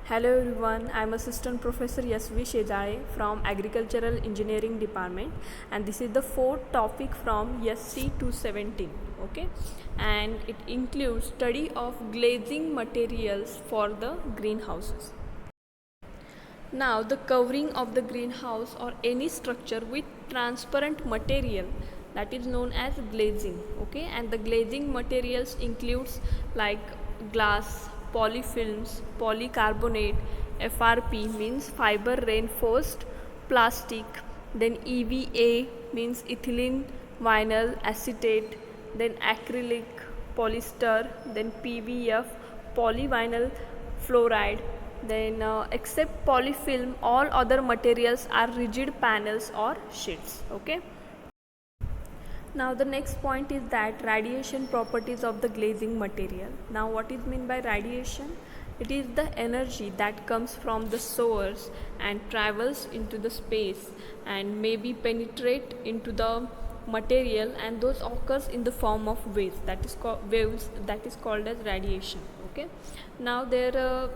Hello everyone, I am Assistant Professor Yasvi Shejare from Agricultural Engineering Department, and this is the fourth topic from SC 217. Okay, and it includes study of glazing materials for the greenhouses. Now the covering of the greenhouse or any structure with transparent material, that is known as glazing. Okay, and the glazing materials includes like glass, polyfilms, polycarbonate, FRP means fiber reinforced plastic, then EVA means ethylene vinyl acetate, then acrylic, polyester, then PVF, polyvinyl fluoride, then except polyfilm all other materials are rigid panels or sheets. Okay, now the next point is that radiation properties of the glazing material. Now what is meant by radiation? It is the energy that comes from the source and travels into the space and maybe penetrate into the material, and those occurs in the form of waves, that is called as radiation. Okay, now the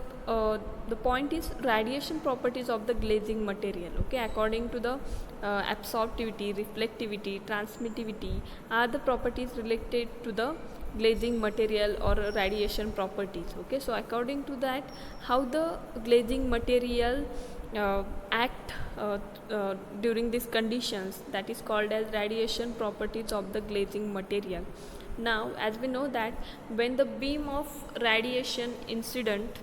point is radiation properties of the glazing material. Okay, according to the absorptivity, reflectivity, transmittivity are the properties related to the glazing material or radiation properties. Okay, so according to that, how the glazing material act during these conditions, that is called as radiation properties of the glazing material. Now as we know that when the beam of radiation incident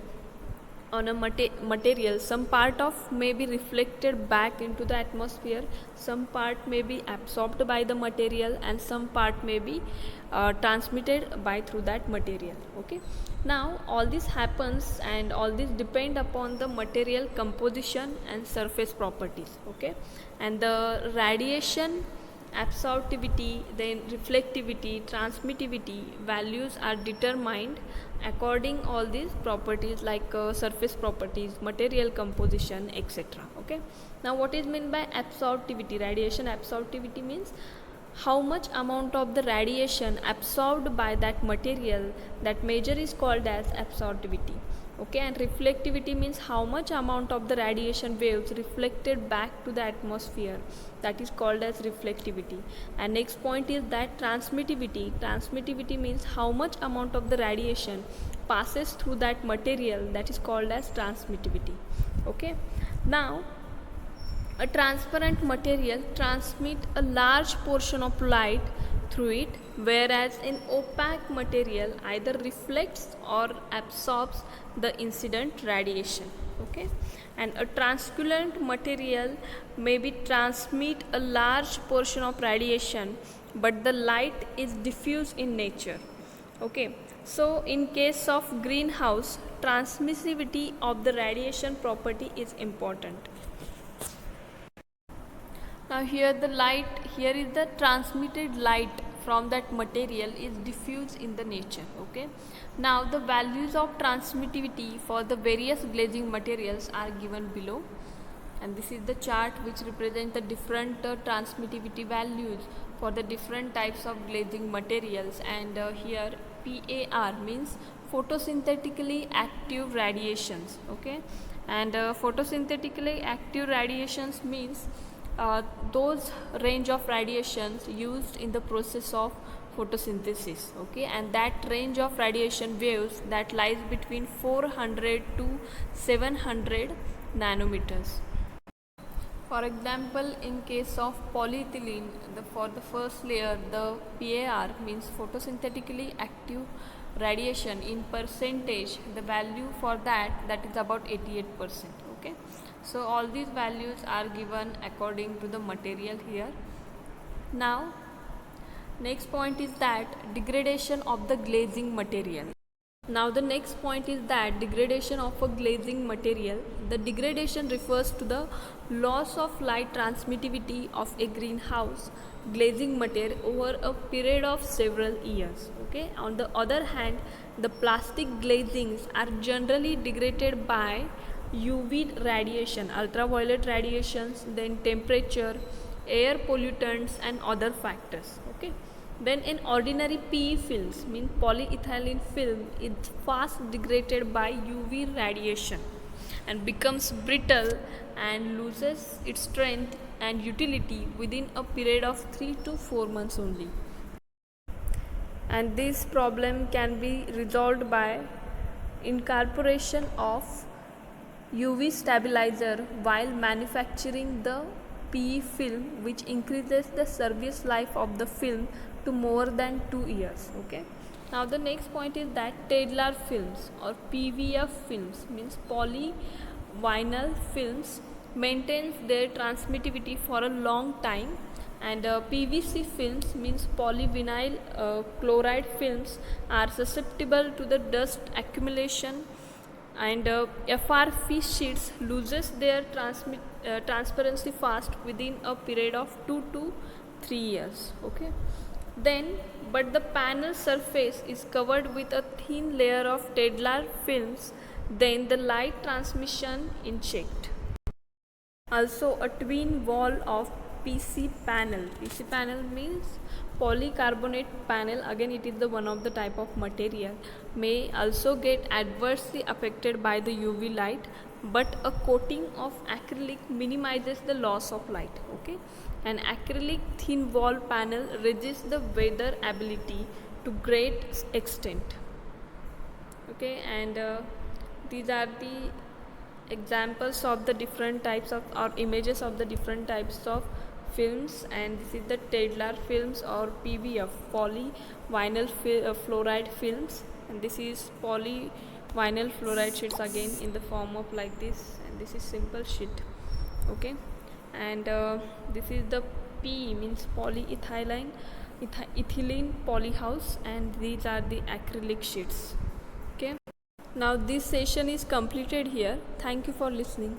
on a material, some part of may be reflected back into the atmosphere, some part may be absorbed by the material, and some part may be transmitted by through that material. Okay, now all this happens and all this depend upon the material composition and surface properties. Okay, and the radiation absorptivity, then reflectivity, transmittivity values are determined according all these properties like surface properties, material composition, etc. Okay, now what is meant by absorptivity? Radiation absorptivity means how much amount of the radiation absorbed by that material, that measure is called as absorptivity. Okay, and reflectivity means how much amount of the radiation waves reflected back to the atmosphere, that is called as reflectivity. And next point is that transmittivity means how much amount of the radiation passes through that material, that is called as transmittivity. Okay, now a transparent material transmits a large portion of light through it, whereas an opaque material either reflects or absorbs the incident radiation. Okay, and a translucent material maybe transmit a large portion of radiation, but the light is diffuse in nature. Okay, so in case of greenhouse, transmissivity of the radiation property is important. Now here is the transmitted light from that material is diffused in the nature. Okay, now the values of transmittivity for the various glazing materials are given below, and this is the chart which represents the different transmittivity values for the different types of glazing materials. And here PAR means photosynthetically active radiations. Okay, and photosynthetically active radiations means those range of radiations used in the process of photosynthesis. Okay, and that range of radiation waves that lies between 400 to 700 nanometers. For example, in case of polyethylene, for the first layer, the PAR means photosynthetically active radiation in percentage, the value for that is about 88%. Okay, so all these values are given according to the material here. Now next point is that degradation of the glazing material. Now the next point is that degradation of a glazing material. The degradation refers to the loss of light transmittivity of a greenhouse glazing material over a period of several years. Okay, on the other hand, the plastic glazings are generally degraded by UV radiation, ultraviolet radiations, then temperature, air pollutants, and other factors. Okay, then in ordinary PE films, mean polyethylene film, is fast degraded by UV radiation. and becomes brittle and loses its strength and utility within a period of 3 to 4 months only. And this problem can be resolved by incorporation of UV stabilizer while manufacturing the PE film, which increases the service life of the film to more than 2 years. Okay. Now the next point is that Tedlar films or PVF films, means polyvinyl films, maintains their transmittivity for a long time, and PVC films, means polyvinyl chloride films, are susceptible to the dust accumulation, and FRP sheets loses their transparency fast within a period of 2 to 3 years. Okay. Then, but the panel surface is covered with a thin layer of Tedlar films, then the light transmission is checked. Also, a twin wall of PC panel. PC panel means polycarbonate panel. Again, it is the one of the type of material. May also get adversely affected by the UV light, but a coating of acrylic minimizes the loss of light. Okay, an acrylic thin wall panel resists the weather ability to great extent. Okay, and these are the examples of the different types of or images of the different types of films, and this is the Tedlar films or PVF, polyvinyl fluoride films, and this is polyvinyl fluoride sheets again in the form of like this, and this is simple sheet. Okay, and this is the P means polyethylene polyhouse, and these are the acrylic sheets. Okay, now this session is completed here. Thank you for listening.